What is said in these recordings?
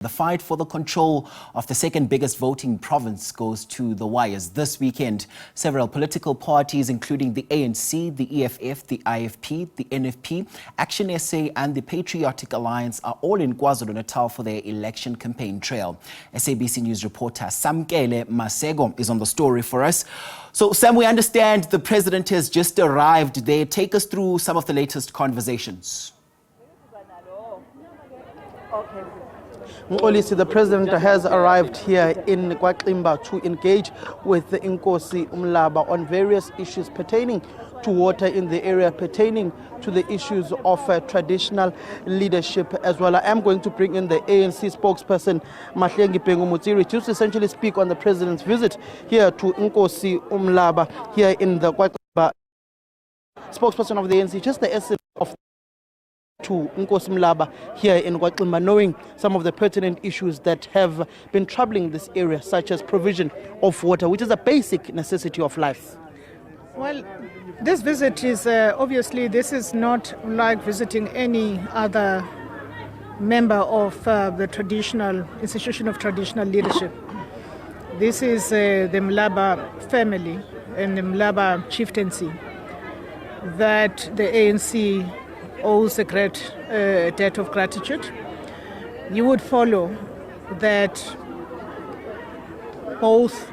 The fight for the control of the second biggest voting province goes to the wires this weekend. Several political parties, including the ANC, the EFF, the IFP, the NFP, Action SA and the Patriotic Alliance are all in KwaZulu-Natal for their election campaign trail. SABC News reporter Samkele Maseko is on the story for us. So Sam, we understand the president has just arrived there. Take us through some of the latest conversations. The president has arrived here in Kwaximba to engage with the Nkosi Umlaba on various issues pertaining to water in the area, pertaining to the issues of traditional leadership as well. I am going to bring in the ANC spokesperson, Mahlengi Pengumutsiri, to essentially speak on the president's visit here to Nkosi Umlaba here in the Kwaximba. Spokesperson of the ANC, just the essence of to Nkosi Umlaba here in Kwaximba, knowing some of the pertinent issues that have been troubling this area, such as provision of water, which is a basic necessity of life. Well, this visit is obviously, this is not like visiting any other member of the traditional institution of traditional leadership. This is the Mlaba family and the Mlaba chieftaincy that the ANC owes a great debt of gratitude. You would follow that both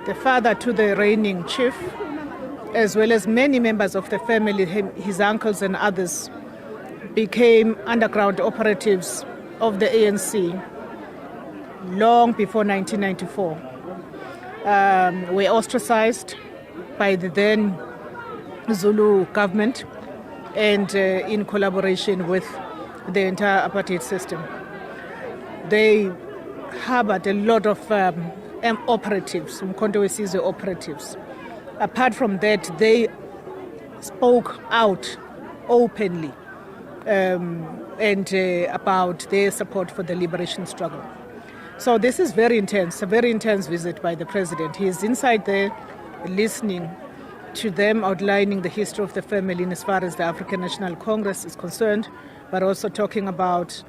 the father to the reigning chief, as well as many members of the family, his uncles and others, became underground operatives of the ANC long before 1994. Were ostracized by the then Zulu government and in collaboration with the entire apartheid system. They harbored a lot of operatives, Mkhonto operatives. Apart from that, they spoke out openly and about their support for the liberation struggle. So this is very intense, a very intense visit by the president. He is inside there listening to them, outlining the history of the family in as far as the African National Congress is concerned, but also talking about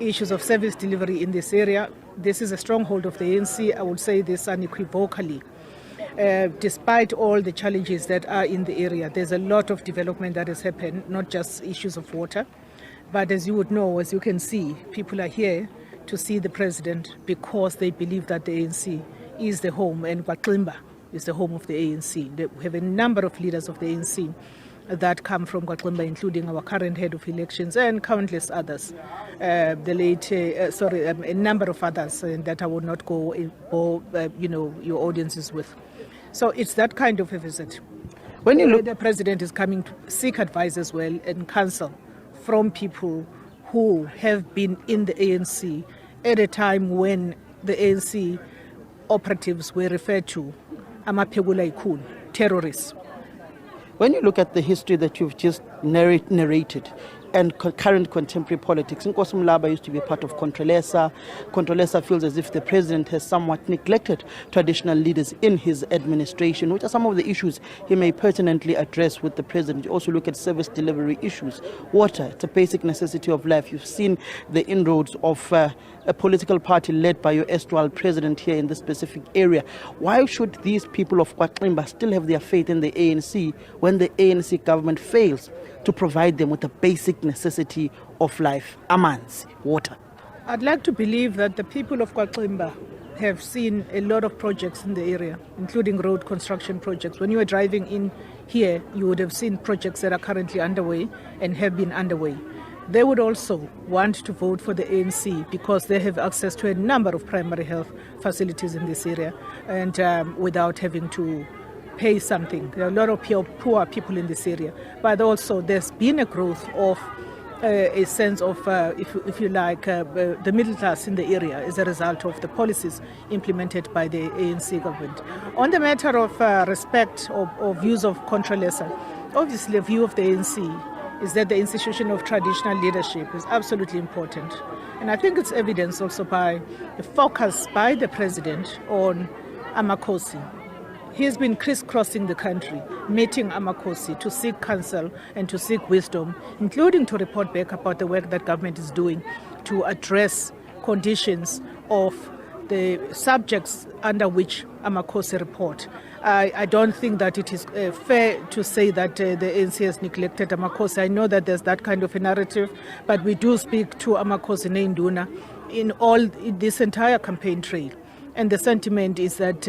issues of service delivery in this area. This is a stronghold of the ANC. I would say this unequivocally. Despite all the challenges that are in the area, there's a lot of development that has happened, not just issues of water, but as you would know, as you can see, people are here to see the president because they believe that the ANC is the home, and Kwaximba is the home of the ANC. We have a number of leaders of the ANC that come from Kwaximba, including our current head of elections and countless others. A number of others that I would not go your audiences with. So it's that kind of a visit. When you look, the president is coming to seek advice as well and counsel from people who have been in the ANC at a time when the ANC operatives were referred to terrorists. When you look at the history that you've just narrated and current contemporary politics, Nkosi Umlaba used to be part of Controlesa. Controlesa feels as if the president has somewhat neglected traditional leaders in his administration, which are some of the issues he may pertinently address with the president. You also look at service delivery issues. Water, it's a basic necessity of life. You've seen the inroads of a political party led by your erstwhile president here in this specific area. Why should these people of Kwaximba still have their faith in the ANC when the ANC government fails to provide them with a basic necessity of life, amanzi, water? I'd like to believe that the people of Kwaximba have seen a lot of projects in the area, including road construction projects. When you were driving in here, you would have seen projects that are currently underway and have been underway. They would also want to vote for the ANC because they have access to a number of primary health facilities in this area and without having to pay something. There are a lot of poor people in this area, but also there's been a growth of a sense of, if you like, the middle class in the area as a result of the policies implemented by the ANC government. On the matter of respect or views of Controlesa, obviously a view of the ANC is that the institution of traditional leadership is absolutely important. And I think it's evidenced also by the focus by the president on Amakosi. He has been crisscrossing the country, meeting Amakosi to seek counsel and to seek wisdom, including to report back about the work that government is doing to address conditions of the subjects under which Amakhosi report. I don't think that it is fair to say that the ANC has neglected Amakhosi. I know that there's that kind of a narrative, but we do speak to Amakhosi Neinduna in this entire campaign trail. And the sentiment is that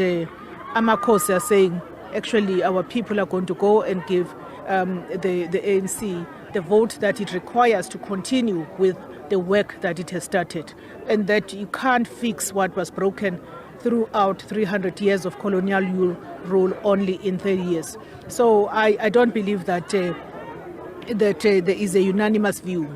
Amakhosi are saying, actually, our people are going to go and give the ANC the vote that it requires to continue with the work that it has started, and that you can't fix what was broken throughout 300 years of colonial rule only in 30 years. So I don't believe that there is a unanimous view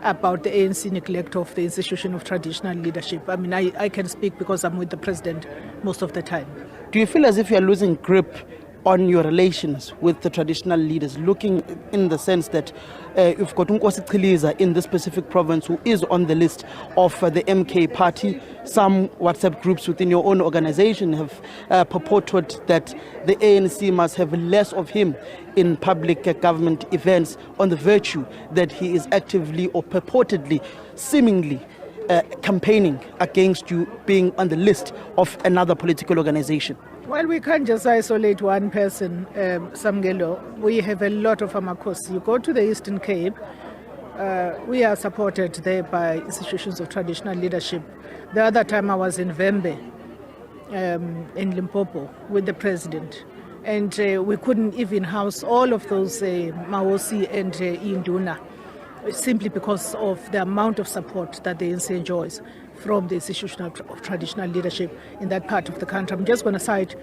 about the ANC neglect of the institution of traditional leadership. I mean, I can speak because I'm with the president most of the time. Do you feel as if you're losing grip on your relations with the traditional leaders, looking in the sense that you've got Nkosi Chiliza in this specific province who is on the list of the MK party? Some WhatsApp groups within your own organization have purported that the ANC must have less of him in public government events on the virtue that he is actively or purportedly, seemingly campaigning against you being on the list of another political organization. Well, we can't just isolate one person, Samkele. We have a lot of Amakhosi. You go to the Eastern Cape, we are supported there by institutions of traditional leadership. The other time I was in Vembe, in Limpopo, with the president. And we couldn't even house all of those Maosi and Induna, simply because of the amount of support that the ANC enjoys from the institution of traditional leadership in that part of the country. I'm just going to cite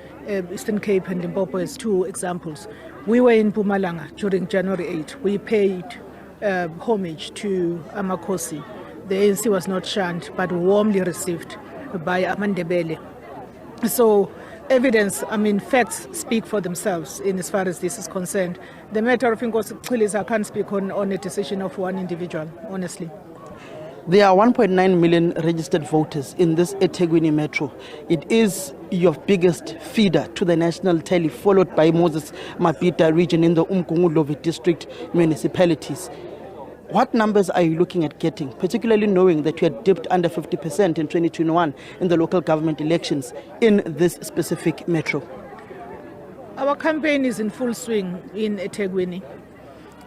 Eastern Cape and Limpopo as two examples. We were in Mpumalanga during January 8. We paid homage to Amakhosi. The ANC was not shunned, but warmly received by Amandebele. So evidence, facts speak for themselves in as far as this is concerned. The matter of Nkosi Chiliza, I can't speak on a decision of one individual, honestly. There are 1.9 million registered voters in this eThekwini metro. It is your biggest feeder to the national tally, followed by Moses Mabhida region in the Umgungundlovu district municipalities. What numbers are you looking at getting, particularly knowing that you had dipped under 50% in 2021 in the local government elections in this specific metro? Our campaign is in full swing in eThekwini.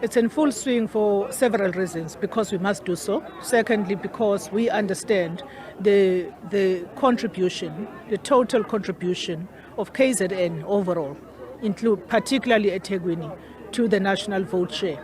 It's in full swing for several reasons, because we must do so. Secondly, because we understand the contribution, the total contribution of KZN overall, particularly eThekwini, to the national vote share.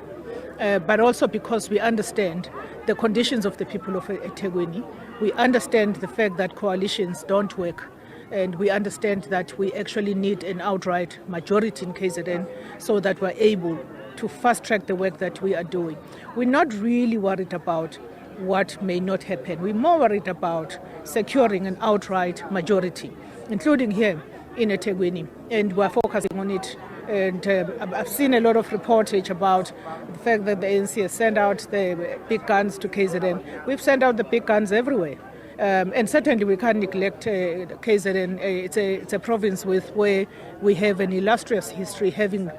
But also because we understand the conditions of the people of eThekwini. We understand the fact that coalitions don't work. And we understand that we actually need an outright majority in KZN so that we're able to fast-track the work that we are doing. We're not really worried about what may not happen. We're more worried about securing an outright majority, including here in eThekwini, and we're focusing on it. And I've seen a lot of reportage about the fact that the ANC has sent out the big guns to KZN. We've sent out the big guns everywhere. And certainly we can't neglect KZN. It's a province where we have an illustrious history, having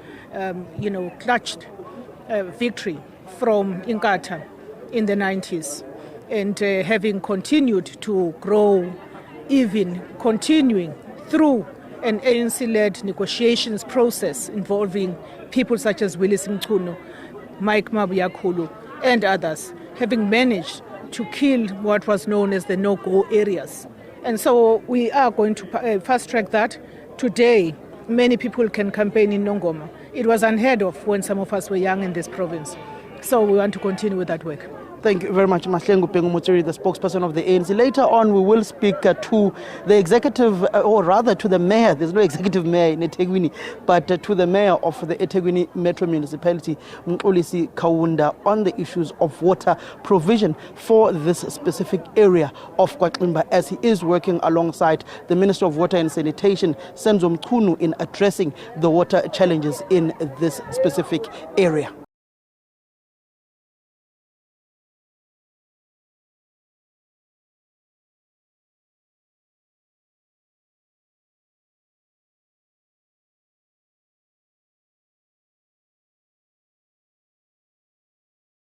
clutched victory from Inkatha in the 90s, and having continued to grow, even continuing through an ANC-led negotiations process involving people such as Willis Mchunu, Mike Mabuyakhulu, and others, having managed to kill what was known as the no-go areas. And so we are going to fast-track that. Today, many people can campaign in Nongoma. It was unheard of when some of us were young in this province. So we want to continue with that work. Thank you very much, Mahlengu Pengumutsiri, the spokesperson of the ANC. Later on, we will speak to the executive, or rather to the mayor. There's no executive mayor in eThekwini, but to the mayor of the eThekwini Metro Municipality, Mxolisi Kaunda, on the issues of water provision for this specific area of Kwaximba, as he is working alongside the Minister of Water and Sanitation, Senzo Mchunu, in addressing the water challenges in this specific area.